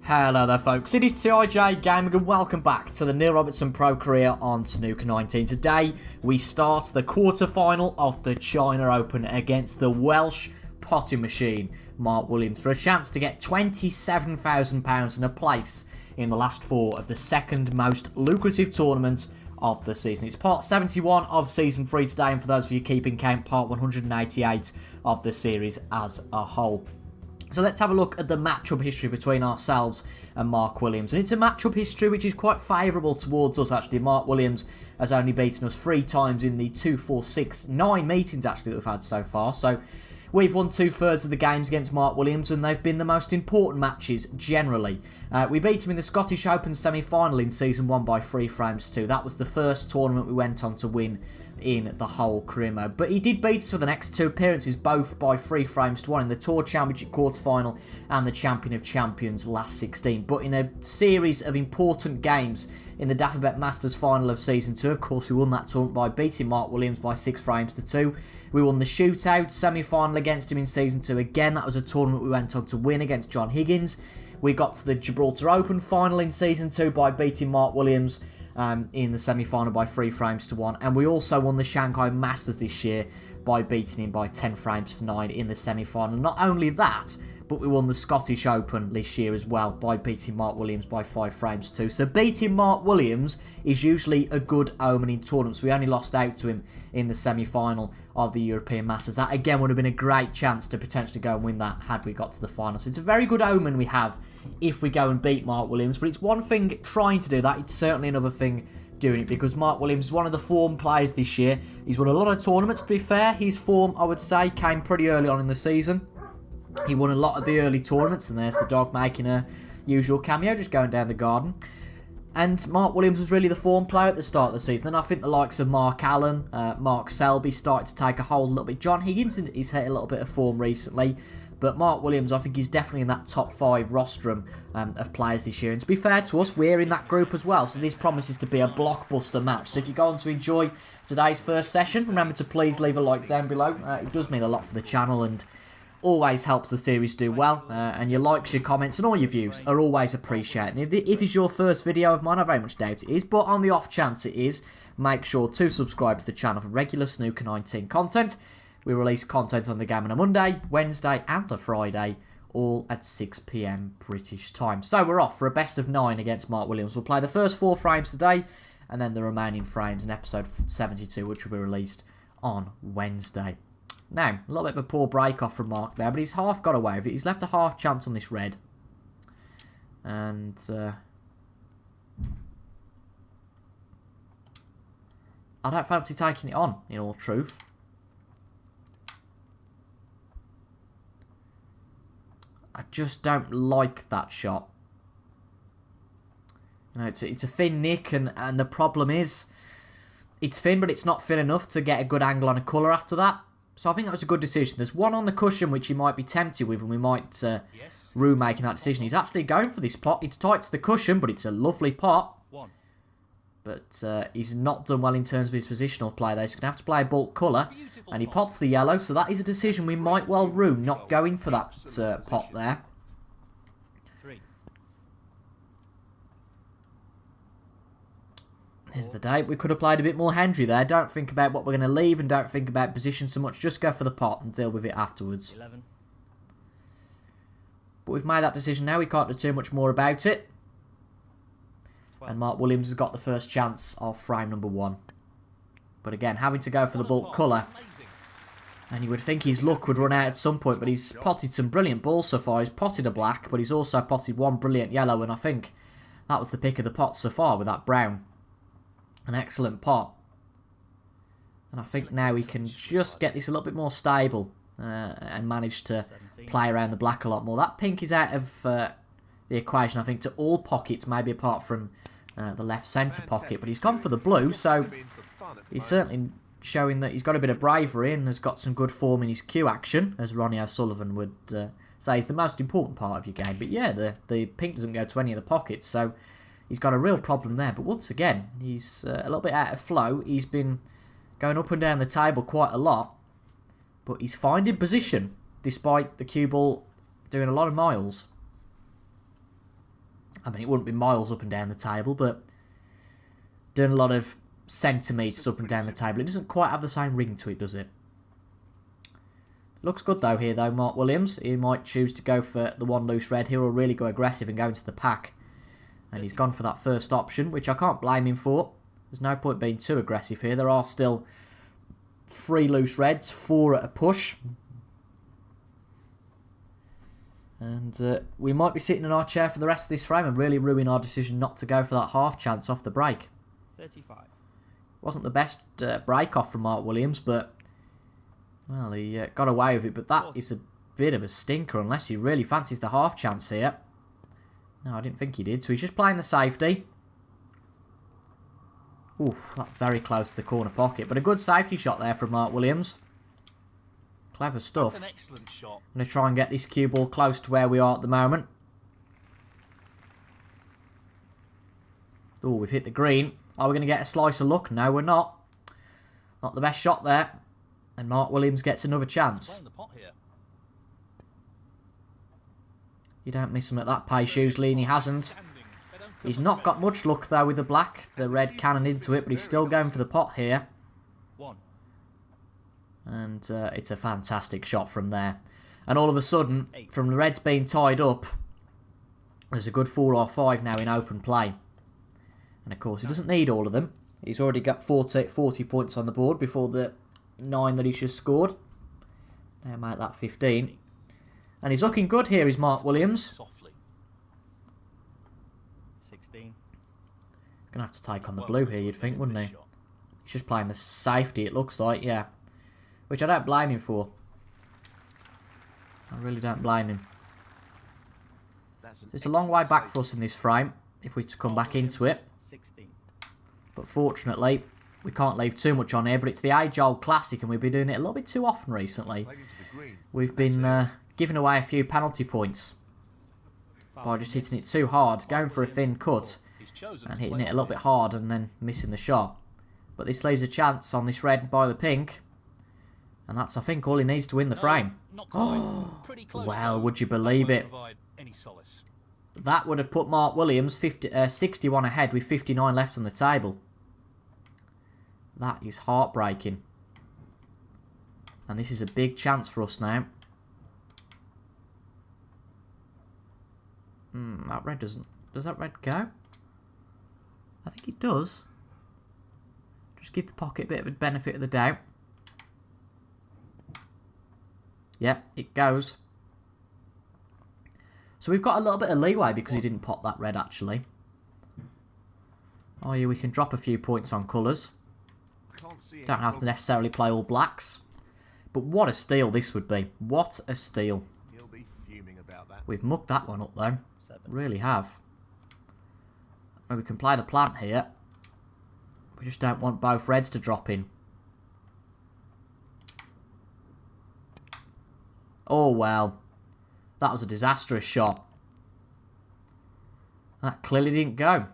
Hello there folks, it is TIJ Gaming and welcome back to the Neil Robertson Pro career on Snooker 19. Today we start the quarter-final of the China Open against the Welsh potting machine, Mark Williams, for a chance to get £27,000 and a place in the last four of the second most lucrative tournament of the season. It's part 71 of season 3 today, and for those of you keeping count, part 188 of the series as a whole. So let's have a look at the matchup history between ourselves and Mark Williams. And it's a matchup history which is quite favourable towards us, actually. Mark Williams has only beaten us 3 times in the 2, 4, 6, 9 meetings, actually, that we've had so far. So we've won 2/3 of the games against Mark Williams, and they've been the most important matches generally. We beat him in the Scottish Open semi-final in Season 1 by 3 frames to 2. That was the first tournament we went on to win in the whole career mode. But he did beat us for the next 2 appearances, both by 3 frames to 1 in the Tour Championship quarter-final and the Champion of Champions last 16. But in a series of important games in the Dafabet Masters final of Season 2, of course, we won that tournament by beating Mark Williams by 6 frames to 2. We won the shootout semi-final against him in Season 2. Again, that was a tournament we went on to win against John Higgins. We got to the Gibraltar Open final in Season 2 by beating Mark Williams in the semi-final by 3 frames to 1. And we also won the Shanghai Masters this year by beating him by 10 frames to 9 in the semi-final. Not only that, but we won the Scottish Open this year as well by beating Mark Williams by 5 frames to 2. So beating Mark Williams is usually a good omen in tournaments. We only lost out to him in the semi-final of the European Masters. That again would have been a great chance to potentially go and win that had we got to the final. So it's a very good omen we have if we go and beat Mark Williams. But it's one thing trying to do that, it's certainly another thing doing it, because Mark Williams is one of the form players this year. He's won a lot of tournaments, to be fair. His form, I would say, came pretty early on in the season. He won a lot of the early tournaments, and there's the dog making a usual cameo, just going down the garden. And Mark Williams was really the form player at the start of the season. And I think the likes of Mark Allen, Mark Selby started to take a hold a little bit. John Higgins has hit a little bit of form recently. But Mark Williams, I think he's definitely in that top 5 rostrum of players this year. And to be fair to us, we're in that group as well. So this promises to be a blockbuster match. So if you go on to enjoy today's first session, remember to please leave a like down below. It does mean a lot for the channel and always helps the series do well. And your likes, your comments and all your views are always appreciated. And if it is your first video of mine, I very much doubt it is. But on the off chance it is, make sure to subscribe to the channel for regular Snooker 19 content. We release content on the game on a Monday, Wednesday and a Friday, all at 6 PM British time. So we're off for a best of 9 against Mark Williams. We'll play the first 4 frames today, and then the remaining frames in episode 72, which will be released on Wednesday. Now, a little bit of a poor break off from Mark there, but he's half got away with it. He's left a half chance on this red. And I don't fancy taking it on, in all truth. I just don't like that shot. You know, it's a thin nick, and the problem is, it's thin, but it's not thin enough to get a good angle on a colour after that. So I think that was a good decision. There's one on the cushion which he might be tempted with, and we might rue making that decision. He's actually going for this pot. It's tight to the cushion, but it's a lovely pot. But he's not done well in terms of his positional play there. So he's going to have to play a bulk colour. And he pots the yellow, so that is a decision we might well rue, not going for that pot there. Here's the date. We could have played a bit more Hendry there. Don't think about what we're going to leave and don't think about position so much. Just go for the pot and deal with it afterwards. 11. But we've made that decision now. We can't do too much more about it. 12. And Mark Williams has got the first chance of frame number 1. But again, having to go for the bulk colour. And you would think his luck would run out at some point, but he's potted some brilliant balls so far. He's potted a black, but he's also potted one brilliant yellow, and I think that was the pick of the pot so far with that brown. An excellent pot. And I think now we can just get this a little bit more stable and manage to play around the black a lot more. That pink is out of the equation, I think, to all pockets, maybe apart from the left centre pocket. But he's gone for the blue, so he's certainly showing that he's got a bit of bravery and has got some good form in his cue action, as Ronnie O'Sullivan would say is the most important part of your game. But yeah, the pink doesn't go to any of the pockets, so he's got a real problem there. But once again, he's a little bit out of flow. He's been going up and down the table quite a lot, but he's finding position despite the cue ball doing a lot of miles. I mean, it wouldn't be miles up and down the table, but doing a lot of centimetres up and down the table. It doesn't quite have the same ring to it, does it? Looks good though here though, Mark Williams. He might choose to go for the one loose red here or really go aggressive and go into the pack. And he's gone for that first option, which I can't blame him for. There's no point being too aggressive here. There are still 3 loose reds, 4 at a push. And we might be sitting in our chair for the rest of this frame and really ruin our decision not to go for that half chance off the break. 35. Wasn't the best break off from Mark Williams, but well, he got away with it. But that is a bit of a stinker unless he really fancies the half chance here. No, I didn't think he did. So he's just playing the safety. Oof, that's very close to the corner pocket. But a good safety shot there from Mark Williams. Clever stuff. That's an excellent shot. I'm going to try and get this cue ball close to where we are at the moment. Oh, we've hit the green. Are we going to get a slice of luck? No, we're not. Not the best shot there. And Mark Williams gets another chance. The pot here. You don't miss him at that pace usually, and he hasn't. He's not got much luck though with the black. The red cannon into it, but he's still going for the pot here. And it's a fantastic shot from there. And all of a sudden, from the reds being tied up, there's a good 4 or 5 now in open play. And of course, he doesn't need all of them. He's already got 40 points on the board before the 9 that he's just scored. Now make that 15. And he's looking good here, is Mark Williams. Softly. 16. He's going to have to take on the blue here, you'd think, wouldn't he? He's just playing the safety, it looks like, yeah. Which I don't blame him for. I really don't blame him. It's a long way back for us in this frame, if we come back into it. 16. But fortunately, we can't leave too much on here, but it's the age-old classic, and we've been doing it a little bit too often recently. We've been giving away a few penalty points by just hitting it too hard, going for a thin cut, and hitting it a little bit hard and then missing the shot. But this leaves a chance on this red by the pink, and that's, I think, all he needs to win the frame. Oh, well, would you believe it? That would have put Mark Williams 61 ahead with 59 left on the table. That is heartbreaking. And this is a big chance for us now. That red doesn't... Does that red go? I think it does. Just give the pocket a bit of a benefit of the doubt. Yep, it goes. So we've got a little bit of leeway because he didn't pop that red, actually. Oh yeah, we can drop a few points on colours. Don't have to necessarily play all blacks. But what a steal this would be. What a steal. We've mucked that one up, though. Really have. And we can play the plant here. We just don't want both reds to drop in. Oh, well. That was a disastrous shot. That clearly didn't go.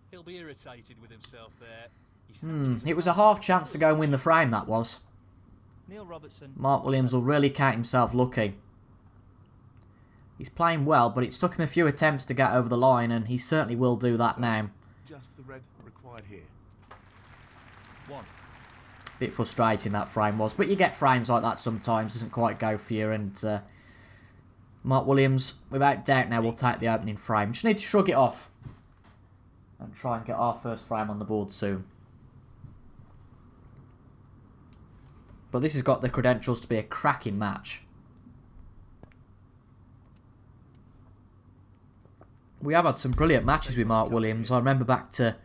He'll be irritated with himself there. It was a half chance to go and win the frame, that was. Robertson. Mark Williams will really count himself lucky. He's playing well, but it's took him a few attempts to get over the line, and he certainly will do that now. Just the red required here. Bit frustrating that frame was, but you get frames like that sometimes, doesn't quite go for you, and Mark Williams, without doubt now, will take the opening frame. Just need to shrug it off and try and get our first frame on the board soon. But this has got the credentials to be a cracking match. We have had some brilliant matches with Mark Williams. I remember back to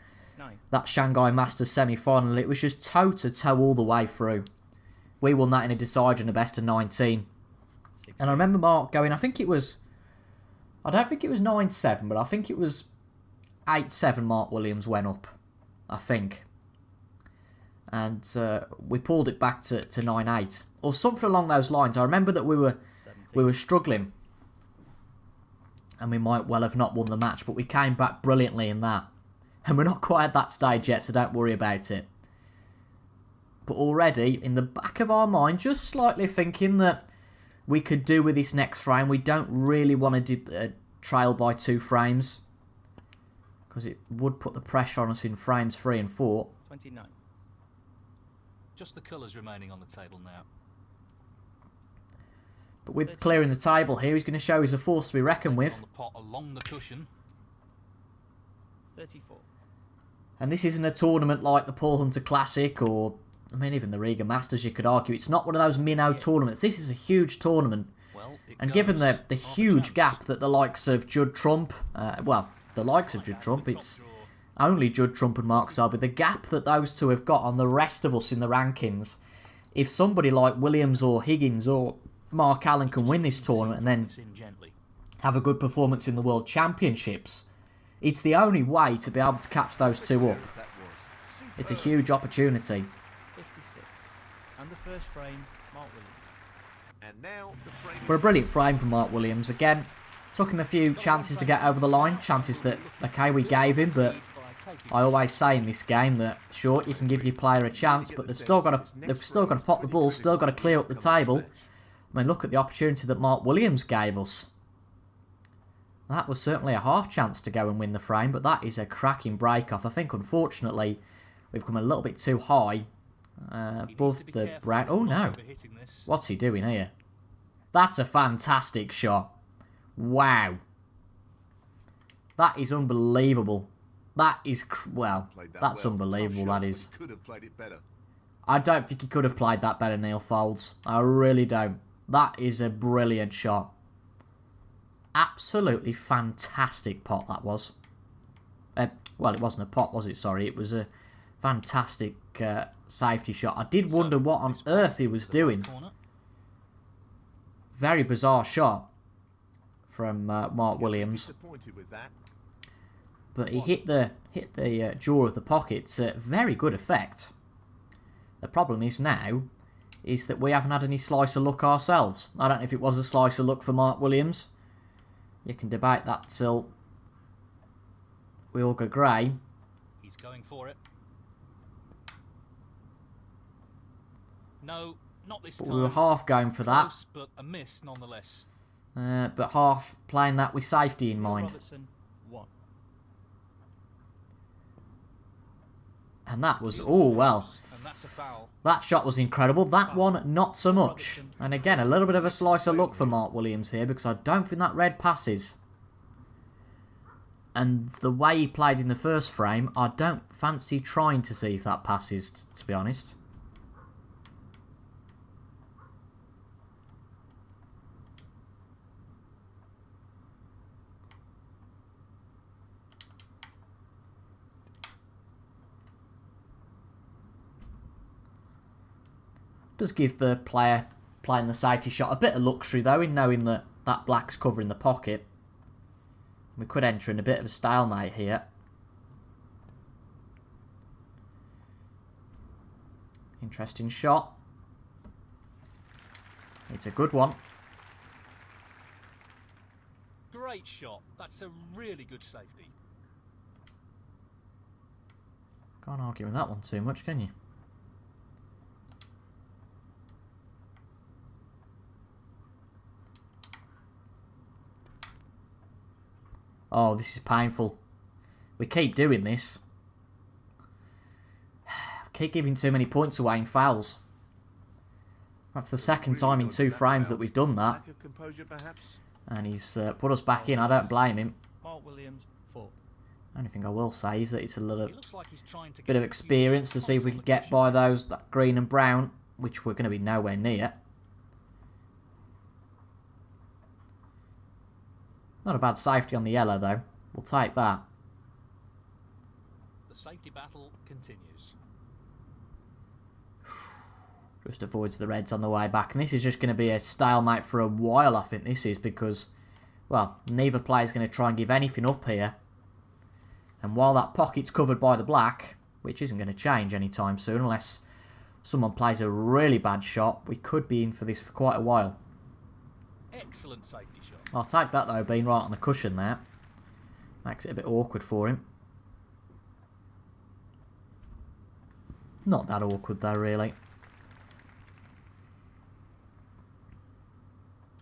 that Shanghai Masters semi-final. It was just toe-to-toe all the way through. We won that in a decider in a best of 19. And I remember Mark going, I think it was... I don't think it was 9-7, but I think it was 8-7 Mark Williams went up. I think. And we pulled it back to 9-8. Or something along those lines. I remember that we were struggling. And we might well have not won the match, but we came back brilliantly in that. And we're not quite at that stage yet, so don't worry about it. But already, in the back of our mind, just slightly thinking that we could do with this next frame. We don't really want to trail by 2 frames. Because it would put the pressure on us in frames 3 and 4. 29. Just the colours remaining on the table now. But with clearing the table here, he's going to show he's a force to be reckoned On with. the pot along the cushion. 34. And this isn't a tournament like the Paul Hunter Classic or, I mean, even the Riga Masters, you could argue. It's not one of those minnow tournaments. This is a huge tournament. Well, it And goes. given the Half a huge chance. gap that the likes of Judd Trump, the likes of Judd Trump, it's only Judd Trump and Mark Selby, the gap that those two have got on the rest of us in the rankings, if somebody like Williams or Higgins or Mark Allen can win this tournament and then In gently. have a good performance in the World Championships, it's the only way to be able to catch those two up. That was. It's a huge opportunity. 56. And the first frame, Mark Williams. And now the frame. But a brilliant frame for Mark Williams. Again, took him a few chances to get over the line. Chances that, okay, we gave him, but I always say in this game that, sure, you can give your player a chance, but they've still got to pot the ball, still got to clear up the table. I mean, look at the opportunity that Mark Williams gave us. That was certainly a half chance to go and win the frame, but that is a cracking break-off. I think, unfortunately, we've come a little bit too high above the round. Oh, no. What's he doing here? That's a fantastic shot. Wow. That is unbelievable. That is, well, that's unbelievable, that is. Could have played it better. I don't think he could have played that better, Neil Folds. I really don't. That is a brilliant shot. Absolutely fantastic pot that was. Well, it wasn't a pot, was it? Sorry, it was a fantastic safety shot. I did wonder what on earth he was doing. Very bizarre shot from Mark Williams. Disappointed with that. But he hit the jaw of the pocket to very good effect. The problem is now is that we haven't had any slice of luck ourselves. I don't know if it was a slice of luck for Mark Williams. You can debate that till we all go grey. He's going for it. No, not this But time. we were half going for that. Close, but a miss nonetheless. But half playing that with safety in mind. Robertson, 1. And that was, oh well. And that's a foul. That shot was incredible. That one, not so much. And again, a little bit of a slice of luck for Mark Williams here because I don't think that red passes. And the way he played in the first frame, I don't fancy trying to see if that passes, to be honest. Does give the player playing the safety shot a bit of luxury though in knowing that that black's covering the pocket. We could enter in a bit of a stalemate here. Interesting shot. It's a good one. Great shot. That's a really good safety. Can't argue with that one too much, can you? Oh, this is painful. We keep doing this. We keep giving too many points away in fouls. That's the second time in 2 frames that we've done that. Lack of composure, perhaps. And he's put us back in. I don't blame him. Mark Williams, 4. Only thing I will say is that it's a little He looks like he's trying to bit of experience to see if we can get by those that green and brown, which we're going to be nowhere near. Not a bad safety on the yellow though. We'll take that. The safety battle continues. Just avoids the reds on the way back. And this is just going to be a stalemate for a while, I think this is, because, well, neither player's going to try and give anything up here. And while that pocket's covered by the black, which isn't going to change anytime soon unless someone plays a really bad shot, we could be in for this for quite a while. Excellent safety shot. I'll take that though, being right on the cushion there. Makes it a bit awkward for him. Not that awkward though, really.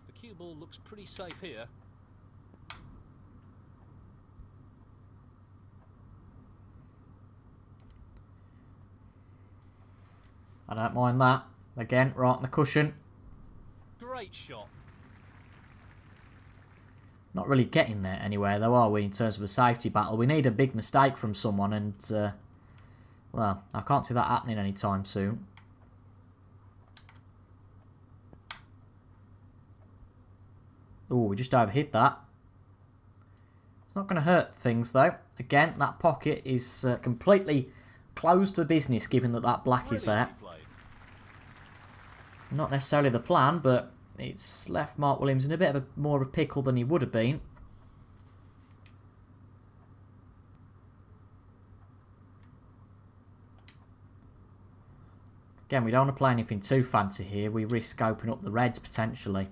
The cue ball looks pretty safe here. I don't mind that. Again, right on the cushion. Great shot. Not really getting there anywhere, though, are we, in terms of a safety battle? We need a big mistake from someone, and, well, I can't see that happening anytime soon. Oh, we just overhit that. It's not going to hurt things, though. Again, that pocket is completely closed for business, given that that black is there. Not necessarily the plan, but it's left Mark Williams in a bit of a more of a pickle than he would have been. Again, we don't want to play anything too fancy here. We risk opening up the reds, potentially.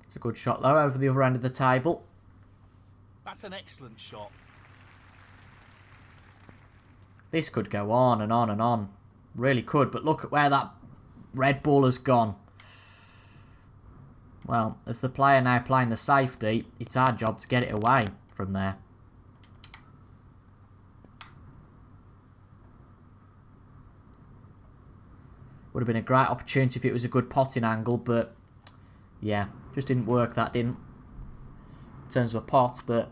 It's a good shot, though, over the other end of the table. That's an excellent shot. This could go on and on and on. Really could, but look at where that red ball has gone. Well, as the player now playing the safety, it's our job to get it away from there. Would have been a great opportunity if it was a good potting angle, but yeah, just didn't work, that didn't. In terms of a pot, but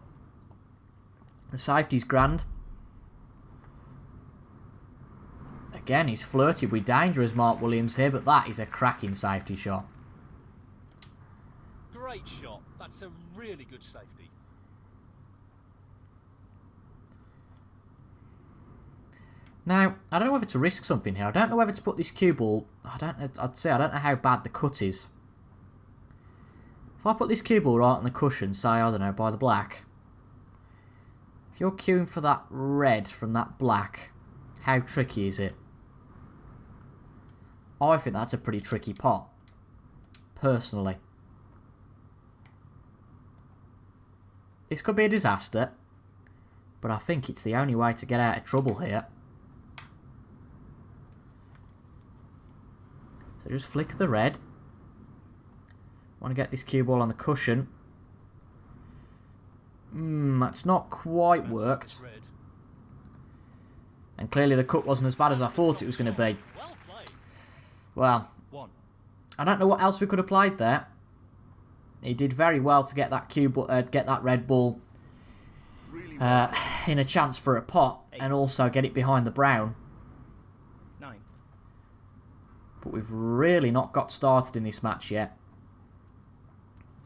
the safety's grand. Again, he's flirted with danger as Mark Williams here, but that is a cracking safety shot. Great shot. That's a really good safety. Now, I don't know whether to risk something here. I don't know whether to put this cue ball. I'd say I don't know how bad the cut is. If I put this cue ball right on the cushion, say, I don't know, by the black. If you're queuing for that red from that black, how tricky is it? I think that's a pretty tricky pot, personally. This could be a disaster, but I think it's the only way to get out of trouble here. So just flick the red. Want to get this cue ball on the cushion. That's not quite worked. And clearly the cut wasn't as bad as I thought it was going to be. Well, I don't know what else we could have played there. He did very well to get that get that red ball in a chance for a pot, and also get it behind the brown. 9. But we've really not got started in this match yet.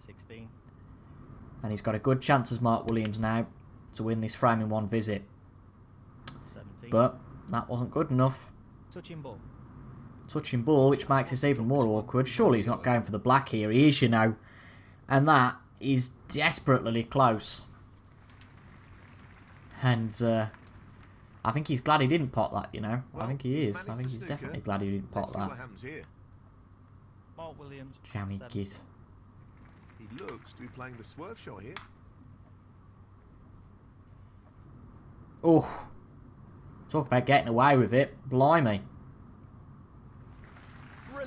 16. And he's got a good chance as Mark Williams now to win this frame in one visit. 17. But that wasn't good enough. Touching ball. Touching ball, which makes this even more awkward. Surely he's not going for the black here. He is, you know. And that is desperately close. And I think he's glad he didn't pot that, you know. Well, I think he is. I think managed he's the snooker. definitely glad he didn't pot Let's see what that. happens here. Mark Williams. Jammy 7. git. He looks to be playing the swerve shot here. Oh, talk about getting away with it. Blimey.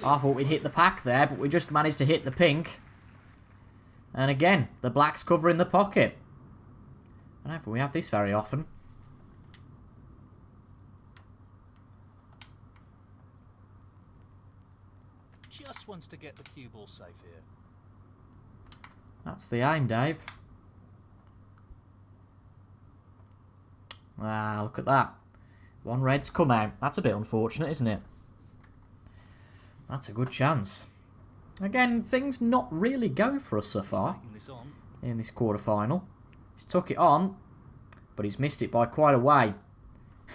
I thought we'd hit the pack there, but we just managed to hit the pink. And again, the black's covering the pocket. I don't think we have this very often. Just wants to get the cue ball safe here. That's the aim, Dave. Ah, look at that. One red's come out. That's a bit unfortunate, isn't it? That's a good chance. Again, things not really going for us so far Taking this on. in this quarter-final. He's took it on, but he's missed it by quite a way.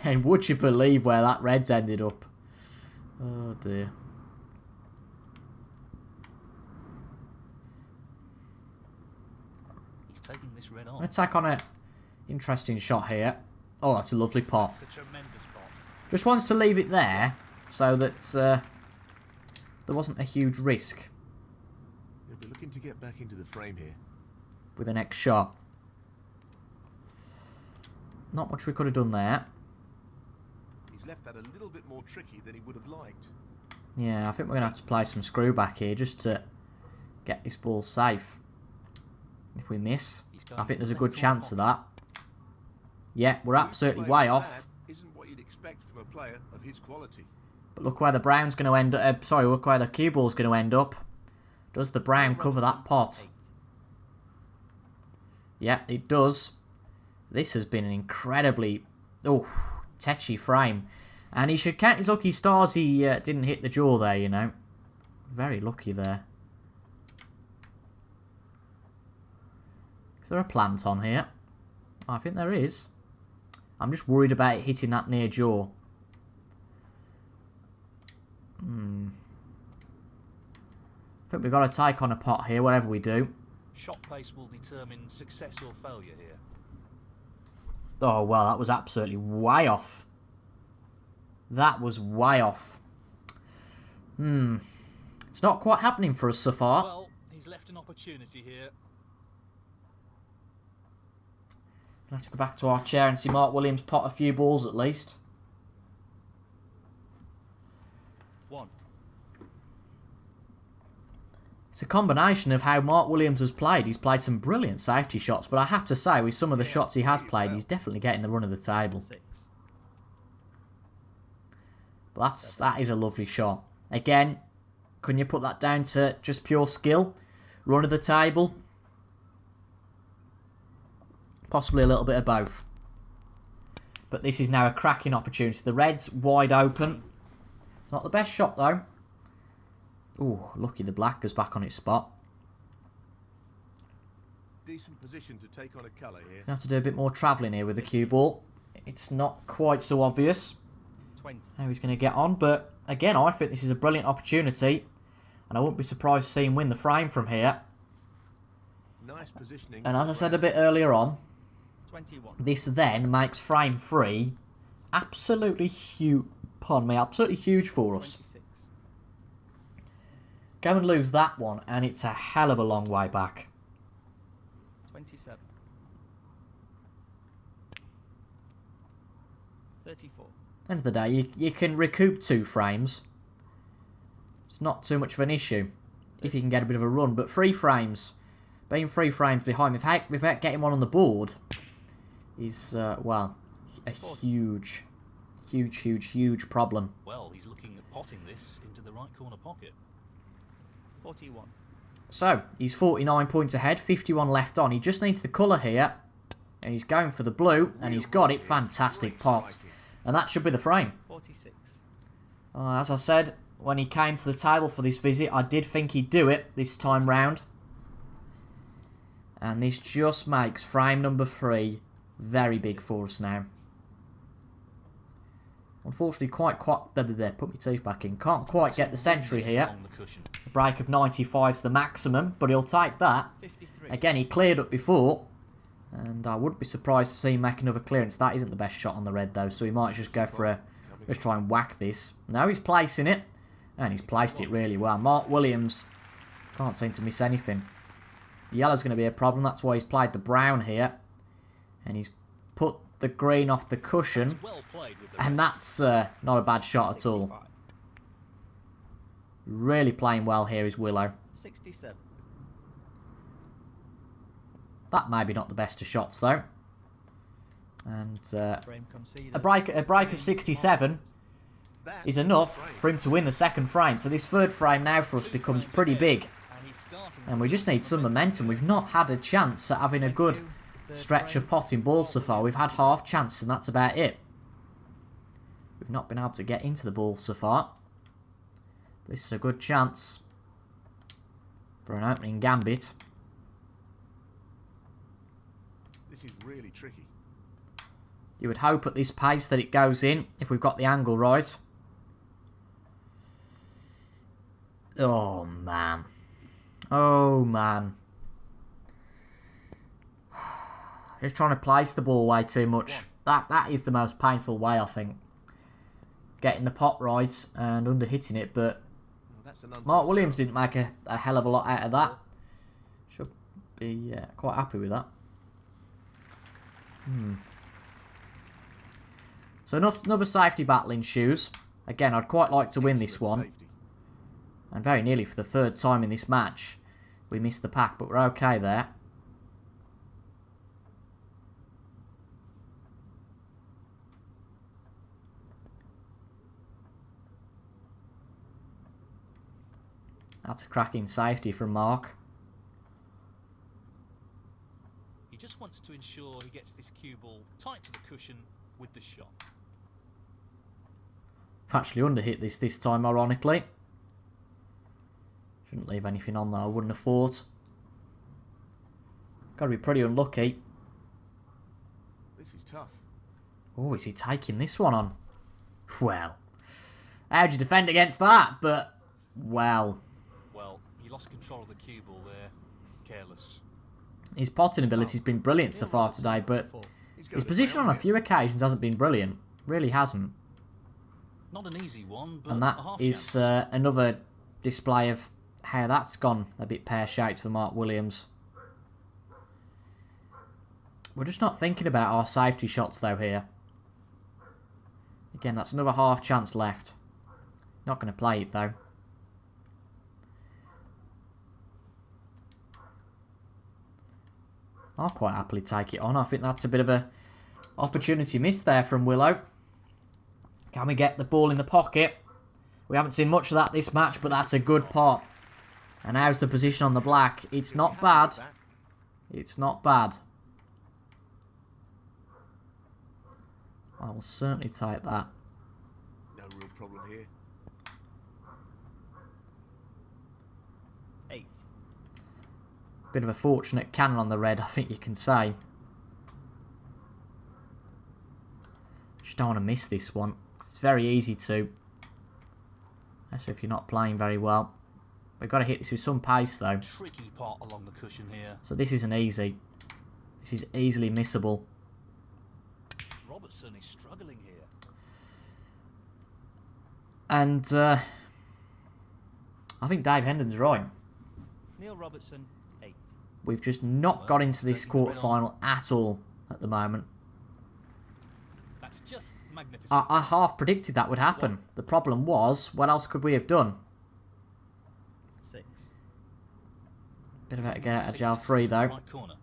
And would you believe where that red's ended up? Oh dear. He's taking this red on. Let's tack on a interesting shot here. Oh, that's a lovely pot. That's a tremendous pot. Just wants to leave it there so that there wasn't a huge risk He'll be looking to get back into the frame here. with the next shot. Not much we could have done there. He's left that a little bit more tricky than he would have liked. Yeah, I think we're going to have to play some screw back here just to get this ball safe. if we miss. He's going I think for there's a the good left chance of corner that. Yeah, we're absolutely Playing way like off. that isn't what you'd expect from a player of his quality. But look where the brown's going to end up. Sorry, look where the cue ball's going to end up. Does the brown cover that pot? Yeah, it does. This has been an incredibly tetchy frame. And he should count his lucky stars he didn't hit the jaw there, you know. Very lucky there. Is there a plant on here? I think there is. I'm just worried about it hitting that near jaw. I think we've got to take on a pot here, whatever we do. Shot pace will determine success or failure here. Oh, well, that was absolutely way off. That was way off. It's not quite happening for us so far. Well, he's left an opportunity here. Let's go back to our chair and see Mark Williams pot a few balls at least. 1. It's a combination of how Mark Williams has played. He's played some brilliant safety shots, but I have to say, with some of the shots he has played, he's definitely getting the run of the table. 6. But that is a lovely shot. Again, can you put that down to just pure skill? Run of the table? Possibly a little bit of both. But this is now a cracking opportunity. The red's wide open. It's not the best shot though. Ooh, lucky the black goes back on its spot. Decent position to take on a colour here. Gonna have to do a bit more travelling here with the cue ball. It's not quite so obvious 20. how he's going to get on, but again, I think this is a brilliant opportunity, and I wouldn't be surprised to see him win the frame from here. Nice positioning. And as I said a bit earlier on, 21. this then makes frame 3 absolutely huge. Pardon me, absolutely huge for us. 26. Go and lose that one, and it's a hell of a long way back. 27. 34. End of the day, you can recoup 2 frames. It's not too much of an issue if you can get a bit of a run. But 3 frames, being 3 frames behind without getting one on the board is, well, a huge problem. Well, he's looking at potting this into the right corner pocket. 41. So, he's 49 points ahead, 51 left on. He just needs the colour here. And he's going for the blue, and he's got it. Fantastic pot. And that should be the frame. 46. As I said, when he came to the table for this visit, I did think he'd do it this time round. And this just makes frame number 3 very big for us now. Unfortunately, put my teeth back in. Can't quite get the century here. Along the cushion. A break of 95 is the maximum, but he'll take that. 53. Again, he cleared up before, and I wouldn't be surprised to see him make another clearance. That isn't the best shot on the red, though, so he might just go for just try and whack this. No, he's placing it, and he's placed it really well. Mark Williams can't seem to miss anything. The yellow's going to be a problem. That's why he's played the brown here, and he's put the green off the cushion, Well played with the and that's not a bad shot at all. 65. Really playing well here is Willow. 67. That may be not the best of shots though. And Frame conceded. a break of 67 is enough for him to win the second frame. So this third frame now for us becomes pretty big. And he's starting And we just need some momentum. We've not had a chance at having a good stretch of potting balls so far. We've had half chance and that's about it. We've not been able to get into the ball so far. This is a good chance for an opening gambit. This is really tricky. You would hope at this pace that it goes in if we've got the angle right. Oh man. Oh man. Just trying to place the ball way too much. That is the most painful way, I think. Getting the pot right and under hitting it, but Well, that's an Mark Williams didn't make a hell of a lot out of that. Should be quite happy with that. So another safety battle ensues. Again, I'd quite like to win this one. Safety. And very nearly for the third time in this match, we missed the pack, but we're okay there. That's a cracking safety from Mark. He just wants to ensure he gets this cue ball tight to the cushion with the shot. I've actually underhit this time, ironically. Shouldn't leave anything on there, I wouldn't have thought. Got to be pretty unlucky. This is tough. Oh, is he taking this one on? Well, how'd you defend against that? But, well, Well, he lost control of the cue ball there. Careless. his potting ability's been brilliant so far today, but He's his going to position play on a it. few occasions hasn't been brilliant. Really hasn't. Not an easy one, but And that a half is chance. another display of how that's gone a bit pear-shaped for Mark Williams. We're just not thinking about our safety shots though here. Again, that's another half chance left. Not going to play it though. I'll quite happily take it on. I think that's a bit of a opportunity missed there from Willow. Can we get the ball in the pocket? We haven't seen much of that this match, but that's a good pot. And how's the position on the black? It's not bad. It's not bad. I will certainly take that. No real problem here. 8. Bit of a fortunate cannon on the red, I think you can say. Just don't want to miss this one. It's very easy to. Especially if you're not playing very well. We've got to hit this with some pace though. Tricky pot along the cushion here. So this isn't easy. This is easily missable. Robertson is struggling here. And I think Dave Hendon's right. Neil Robertson, 8. We've just not got into this quarter-final at all at the moment. That's just magnificent. I half predicted that would happen. The problem was, what else could we have done? 6. Bit of a get out of jail free though. Right corner.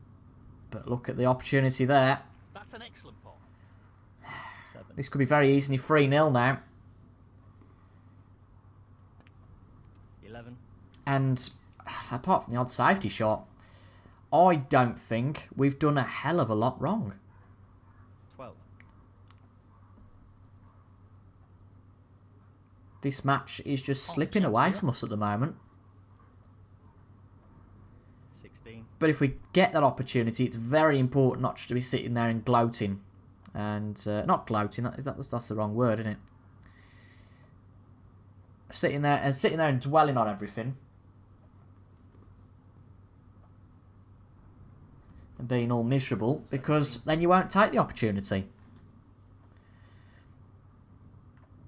But look at the opportunity there. That's an excellent pot. 7. This could be very easily 3-0 now. 11. And apart from the odd safety shot, I don't think we've done a hell of a lot wrong. 12. This match is just slipping away from us at the moment. 16. But if we get that opportunity, it's very important not just to be sitting there and gloating. And, not gloating, that's the wrong word, isn't it? Sitting there and dwelling on everything. And being all miserable, because then you won't take the opportunity.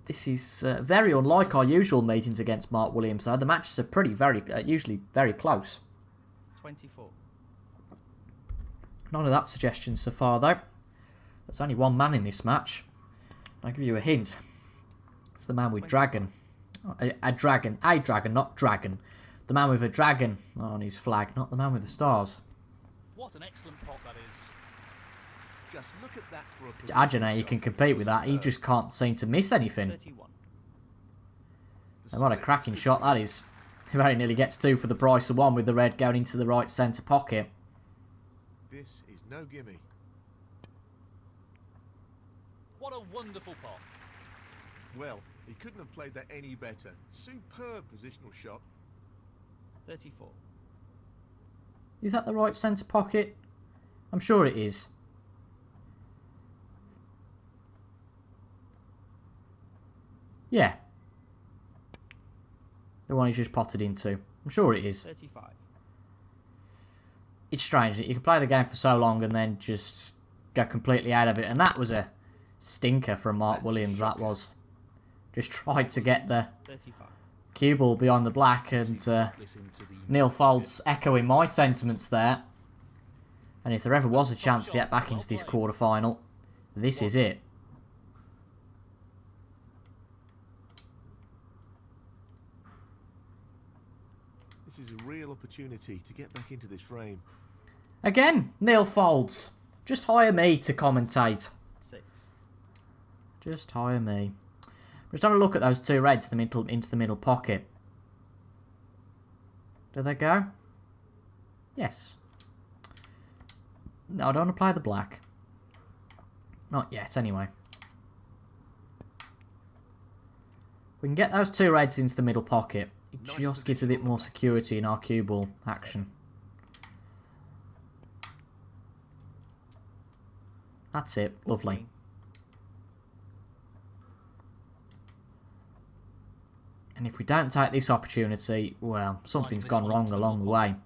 This is very unlike our usual meetings against Mark Williams, though. The matches are usually very close. 24. None of that suggestion so far, though. There's only one man in this match. I'll give you a hint. It's the man with dragon. A dragon, not dragon. The man with a dragon on his flag, not the man with the stars. What an excellent pot that is. Just look at that for a position Ajane, you shot. can compete with that. He just can't seem to miss anything. 31. And what a cracking shot that is. He very nearly gets 2 for the price of 1 with the red going into the right centre pocket. This is no gimme. What a wonderful pot. Well, he couldn't have played that any better. Superb positional shot. 34. Is that the right centre pocket? I'm sure it is. Yeah. The one he's just potted into. I'm sure it is. 35. It's strange that you can play the game for so long and then just go completely out of it. And that was a stinker from Mark Williams, that was. Just tried to get the 35. cue ball beyond the black, and Listen to the Neil Fold's echoing my sentiments there. And if there ever was a chance to get back into this quarter-final, this is it. This is a real opportunity to get back into this frame. Again, Neil Folds. Just hire me to commentate. 6. Just hire me. Just have a look at those 2 reds into the middle pocket. Do they go? Yes. No, I don't want to play the black. Not yet, anyway. We can get those 2 reds into the middle pocket. It just gives a bit more security in our cue ball action. That's it. Lovely. And if we don't take this opportunity, well, something's gone wrong along the way.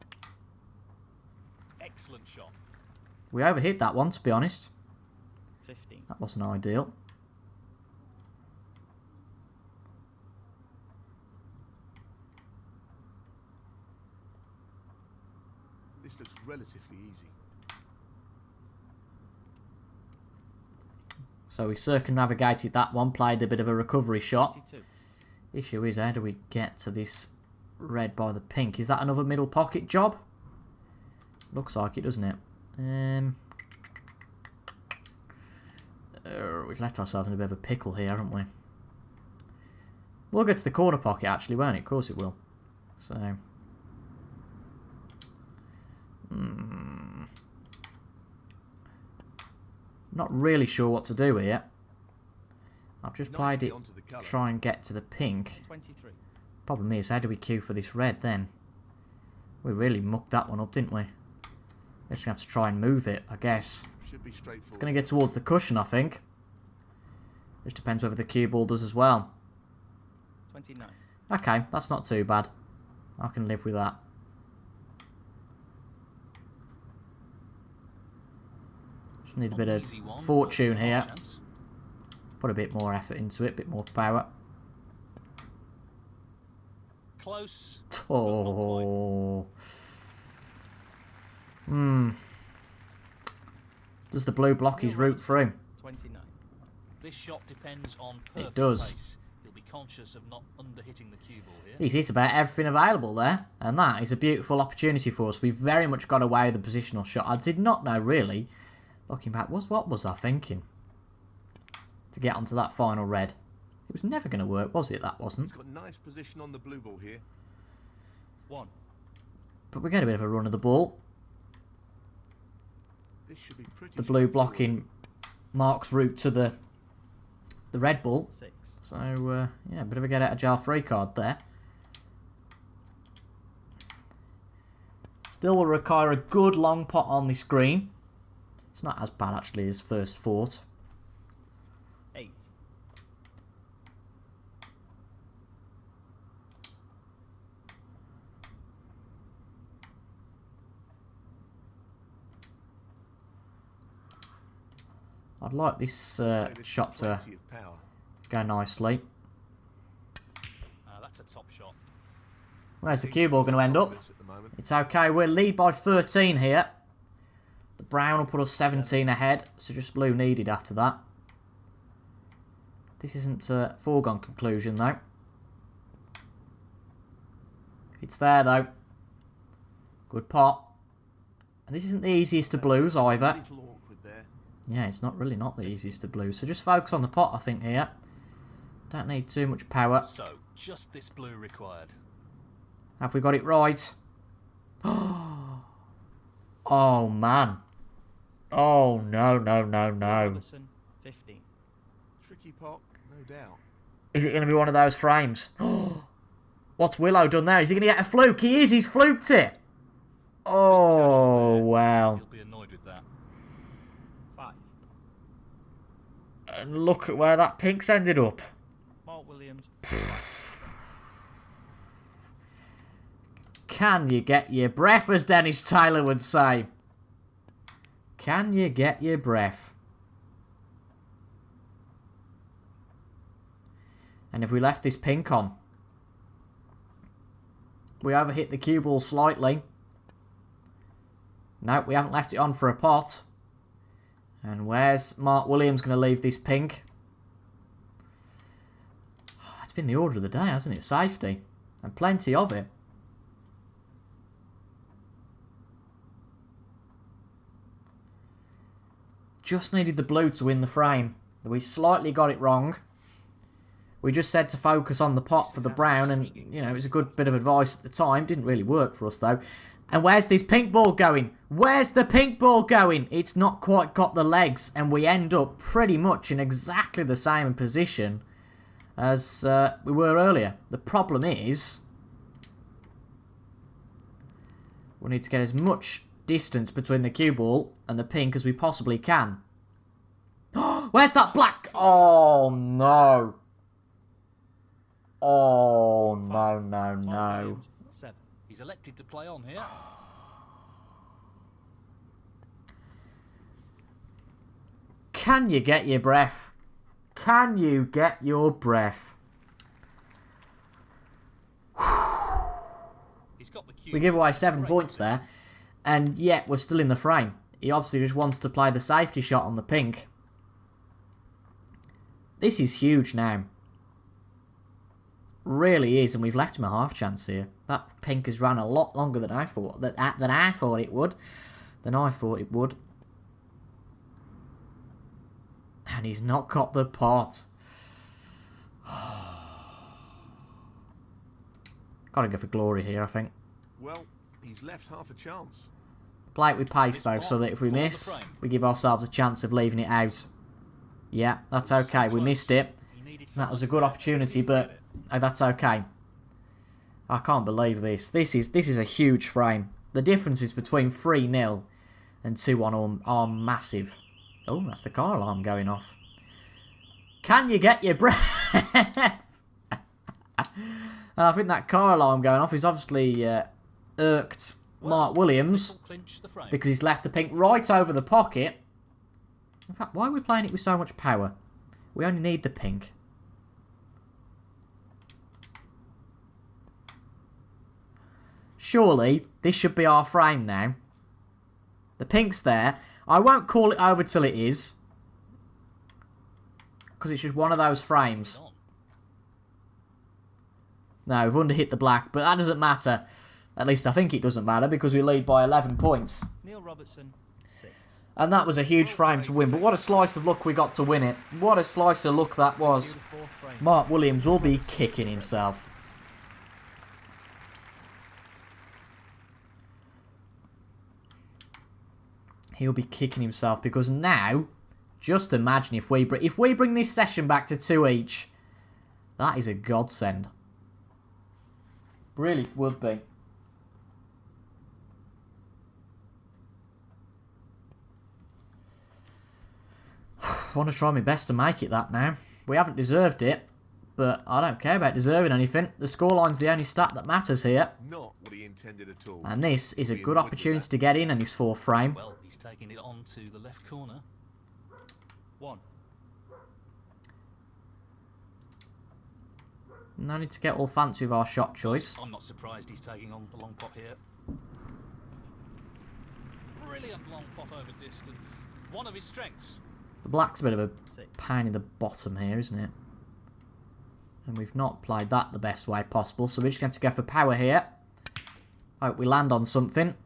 Excellent shot. We overhit that one, to be honest. 15. That wasn't ideal. This looks relatively easy. So we circumnavigated that one, played a bit of a recovery shot. 22. Issue is, how do we get to this red by the pink? Is that another middle pocket job? Looks like it, doesn't it? We've left ourselves in a bit of a pickle here, haven't we? We'll get to the corner pocket, actually, won't it? Of course it will. So... Not really sure what to do here. I've just played it, try and get to the pink. 23. Problem is, how do we queue for this red then? We really mucked that one up, didn't we? We're just going to have to try and move it, I guess. Should be straightforward. It's going to get towards the cushion, I think. Which depends whether the cue ball does as well. 29. Okay, that's not too bad. I can live with that. Just need a bit of fortune here. Put a bit more effort into it, a bit more power. Close. Oh. Does the blue block his route through? 29. This shot depends on perfect does. pace. He'll be conscious of not underhitting the cue ball here. He's hit about everything available there, and that is a beautiful opportunity for us. We've very much got away with the positional shot. I did not know, really, looking back, what was I thinking? To get onto that final red. It was never going to work, was it? That wasn't. He's got nice position on the blue ball here. 1. But we get a bit of a run of the ball. This should be pretty The blue blocking Mark's route to the red ball. 6. So, yeah, a bit of a get out of jail free card there. Still will require a good long pot on this green. It's not as bad, actually, as first thought. 8. I'd like this shot to plenty of power. go nicely. That's a top shot. Where's the cue ball going to end up? At the moment. It's okay, we're lead by 13 here. The brown will put us 17 ahead, so just blue needed after that. This isn't a foregone conclusion, though. It's there, though. Good pot. And this isn't the easiest to blues, either. A little awkward there. Yeah, it's not the easiest to blues. So just focus on the pot, I think, here. Don't need too much power. So, just this blue required. Have we got it right? Oh, man. Oh, no. Robertson, 15. Tricky pot, no doubt. Is it going to be one of those frames? What's Willow done there? Is he going to get a fluke? He is. He's fluked it. Oh, well. He'll be annoyed with that. 5. And look at where that pink's ended up. Mark Williams. Can you get your breath, as Dennis Taylor would say? Can you get your breath? And if we left this pink on, we overhit the cue ball slightly. No, we haven't left it on for a pot. And where's Mark Williams going to leave this pink? Oh, it's been the order of the day, hasn't it? Safety. And plenty of it. Just needed the blue to win the frame. We slightly got it wrong. We just said to focus on the pot for the brown, and, you know, it was a good bit of advice at the time. Didn't really work for us, though. And where's this pink ball going? Where's the pink ball going? It's not quite got the legs, and we end up pretty much in exactly the same position as we were earlier. The problem is, we need to get as much distance between the cue ball and the pink as we possibly can. Where's that black? Oh, no. Oh, no, no, no. 7. He's elected to play on here. Can you get your breath? Can you get your breath? He's got the cue. We give away 7 points there, and yet we're still in the frame. He obviously just wants to play the safety shot on the pink. This is huge now. Really is, and we've left him a half chance here. That pink has ran a lot longer than I thought. Than I thought it would. And he's not got the pot. Gotta go for glory here, I think. Well, he's left half a chance. Play it with pace though, so that if we miss, we give ourselves a chance of leaving it out. Yeah, that's okay. We missed it. That was a good opportunity, but that's okay. I can't believe this. This is a huge frame. The differences between 3-0 and 2-1 are massive. Oh, that's the car alarm going off. Can you get your breath? And I think that car alarm going off is obviously irked Mark Williams because he's left the pink right over the pocket. In fact, why are we playing it with so much power? We only need the pink. Surely, this should be our frame now. The pink's there. I won't call it over till it is, because it's just one of those frames. No, we've under-hit the black, but that doesn't matter. At least I think it doesn't matter, because we lead by 11 points. Neil Robertson, 6. And that was a huge frame to win, but what a slice of luck we got to win it. What a slice of luck that was. Mark Williams will be kicking himself. He'll be kicking himself because now, just imagine if we bring this session back to 2 each, that is a godsend. Really would be. I want to try my best to make it that now. We haven't deserved it, but I don't care about deserving anything. The scoreline's the only stat that matters here. Not what he intended at all. And this is a good opportunity to get in this 4th frame. Well, he's taking it on to the left corner. 1. No need to get all fancy with our shot choice. I'm not surprised he's taking on the long pot here. Brilliant long pot over distance. One of his strengths. The black's a bit of a pain in the bottom here, isn't it? And we've not played that the best way possible, so we're just going to go for power here. Hope we land on something.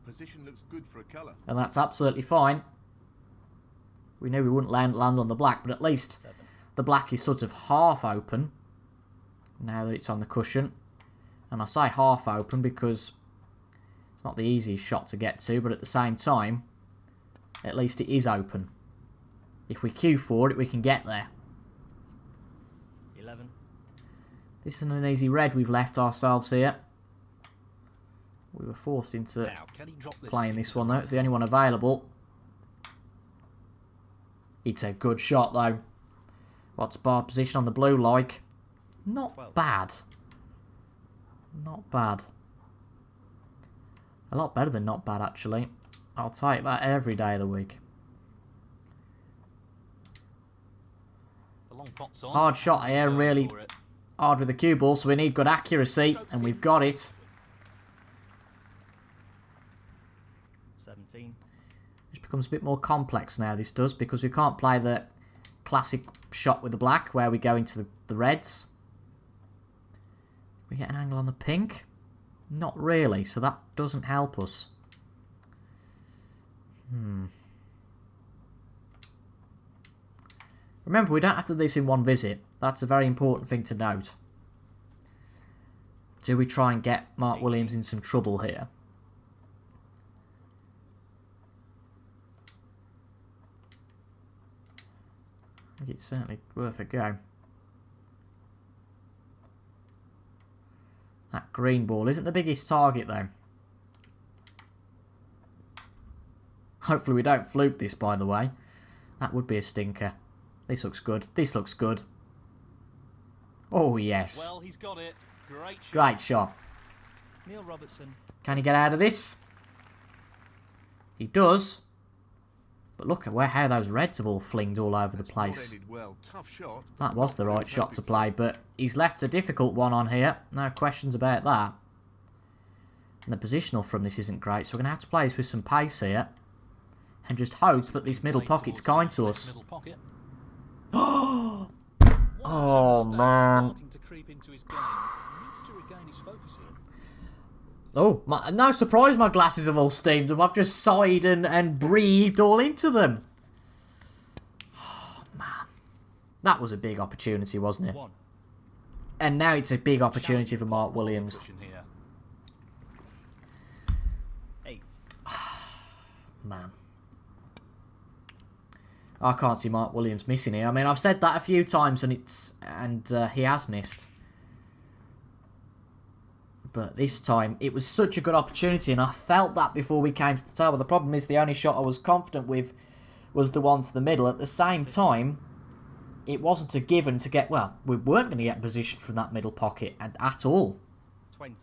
Position looks good for a colour. And that's absolutely fine. We knew we wouldn't land on the black, but at least the black is sort of half open now that it's on the cushion. And I say half open because it's not the easiest shot to get to, but at the same time, at least it is open. If we queue for it, we can get there. 11. This isn't an easy red we've left ourselves here. We were forced into playing this one though. It's the only one available. It's a good shot though. What's bar position on the blue like? Not bad. Not bad. A lot better than not bad actually. I'll take that every day of the week. Hard shot here and really hard with the cue ball, so we need good accuracy, and we've got it. 17. Which becomes a bit more complex now, this does, because we can't play the classic shot with the black where we go into the reds. We get an angle on the pink? Not really, so that doesn't help us. Remember, we don't have to do this in one visit. That's a very important thing to note. Do we try and get Mark Williams in some trouble here? I think it's certainly worth a go. That green ball isn't the biggest target though. Hopefully we don't fluke this, by the way. That would be a stinker. This looks good. This looks good. Oh, yes. Well, he's got it. Great shot. Great shot. Neil Robertson. Can he get out of this? He does. But look at how those reds have all flinged all over the place. Well. Tough shot. That was the right shot to play, but he's left a difficult one on here. No questions about that. And the positional from this isn't great, so we're going to have to play this with some pace here. And just hope that this middle pocket's kind to us. Oh, man. Oh, no surprise my glasses have all steamed up. I've just sighed and breathed all into them. Oh, man. That was a big opportunity, wasn't it? And now it's a big opportunity for Mark Williams. Man. I can't see Mark Williams missing here. I mean, I've said that a few times and he has missed. But this time, it was such a good opportunity, and I felt that before we came to the table. The problem is the only shot I was confident with was the one to the middle. At the same time, it wasn't a given to get... Well, we weren't going to get position from that middle pocket at all. 20.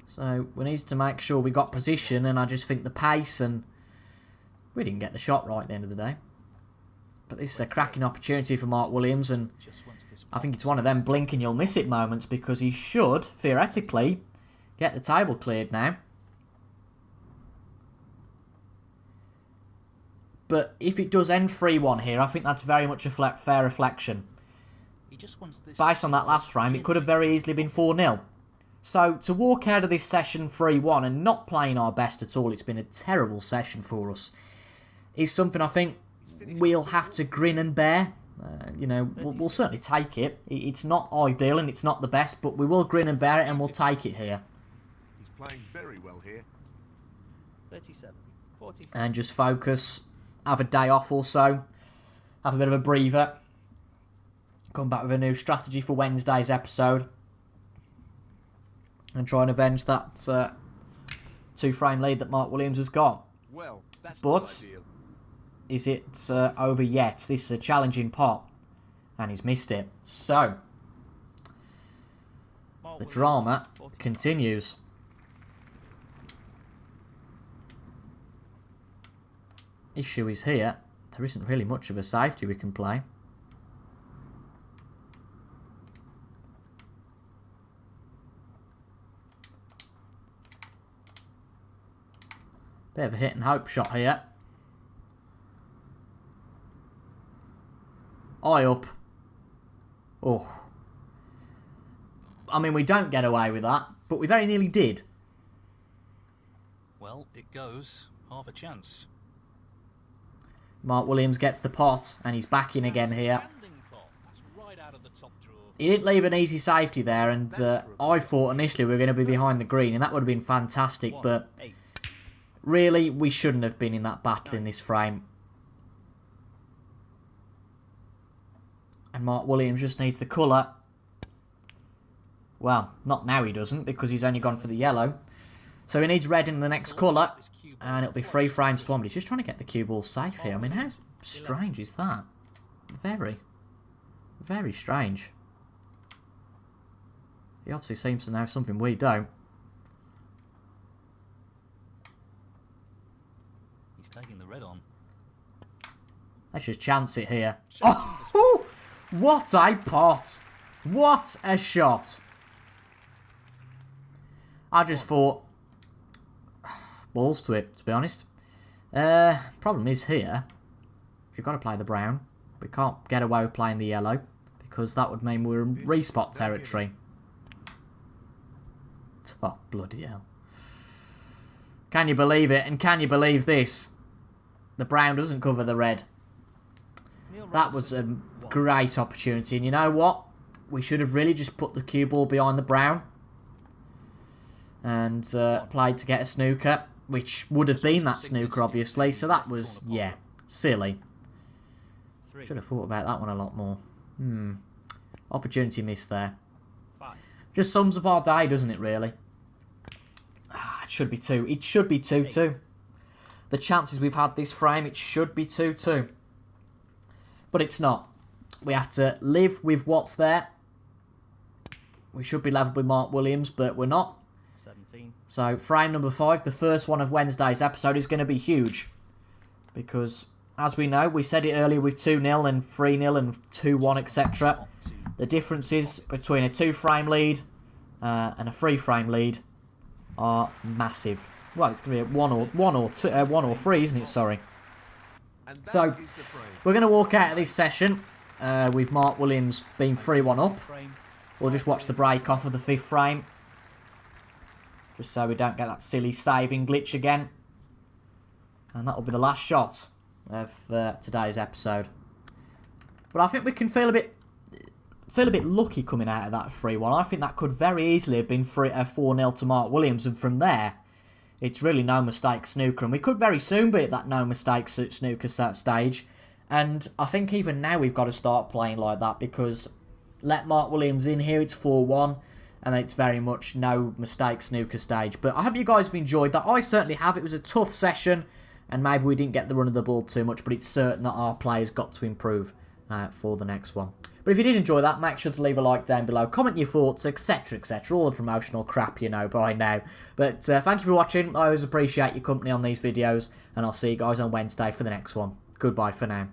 So, we needed to make sure we got position, and I just think the pace and... We didn't get the shot right at the end of the day. But this is a cracking opportunity for Mark Williams, and I think it's one of them blink and you'll miss it moments, because he should, theoretically, get the table cleared now. But if it does end 3-1 here, I think that's very much a fair reflection. Based on that last frame, it could have very easily been 4-0. So, to walk out of this session 3-1 and not playing our best at all, it's been a terrible session for us, is something I think we'll have to grin and bear. You know, we'll certainly take it. It's not ideal and it's not the best, but we will grin and bear it and we'll take it here. He's playing very well here. 37. 40. And just focus, have a day off or so, have a bit of a breather, come back with a new strategy for Wednesday's episode, and try and avenge that 2-frame lead that Mark Williams has got. Well, that's But ideal. is it over yet? This is a challenging pot, and he's missed it. So, the drama continues. Issue is here, there isn't really much of a safety we can play. Bit of a hit and hope shot here. Eye up. Oh. I mean, we don't get away with that, but we very nearly did. Well, it goes. Half a chance. Mark Williams gets the pot, and he's back in again here. He didn't leave an easy safety there, and I thought initially we were going to be behind the green, and that would have been fantastic, but really, we shouldn't have been in that battle in this frame. And Mark Williams just needs the colour. Well, not now he doesn't, because he's only gone for the yellow. So he needs red in the next colour, and it'll be 3 frames to 1, but he's just trying to get the cue ball safe here. I mean, how strange is that? Very, very strange. He obviously seems to know something we don't. He's taking the red on. Let's just chance it here. Oh, what a pot! What a shot! I just thought, balls to it, to be honest. Problem is here, we've got to play the brown. We can't get away with playing the yellow, because that would mean we're in respot territory. Oh, bloody hell. Can you believe it? And can you believe this? The brown doesn't cover the red. That was a great opportunity. And you know what? We should have really just put the cue ball behind the brown. And played to get a snooker. Which would have been that snooker, obviously. So that was, yeah, silly. Should have thought about that one a lot more. Opportunity missed there. Just sums up our day, doesn't it, really? It should be 2. It should be 2-2. The chances we've had this frame, it should be 2-2. But it's not. We have to live with what's there. We should be level with Mark Williams, but we're not. 17. So, frame number 5, the first one of Wednesday's episode, is going to be huge. Because, as we know, we said it earlier with 2-0 and 3-0 and 2-1, etc. The differences between a 2-frame lead and a 3-frame lead are massive. Well, it's going to be a 1 or 3, isn't it? Sorry. So, we're going to walk out of this session with Mark Williams being 3-1 up. We'll just watch the break off of the 5th frame. Just so we don't get that silly saving glitch again. And that'll be the last shot of today's episode. But I think we can feel a bit lucky coming out of that 3-1. I think that could very easily have been 4-0 to Mark Williams. And from there, it's really no mistake snooker. And we could very soon be at that no mistake snooker stage. And I think even now we've got to start playing like that. Because let Mark Williams in here, it's 4-1. And then it's very much no mistake snooker stage. But I hope you guys have enjoyed that. I certainly have. It was a tough session. And maybe we didn't get the run of the ball too much. But it's certain that our players got to improve for the next one. But if you did enjoy that, make sure to leave a like down below. Comment your thoughts, etc, etc. All the promotional crap you know by now. But thank you for watching. I always appreciate your company on these videos. And I'll see you guys on Wednesday for the next one. Goodbye for now.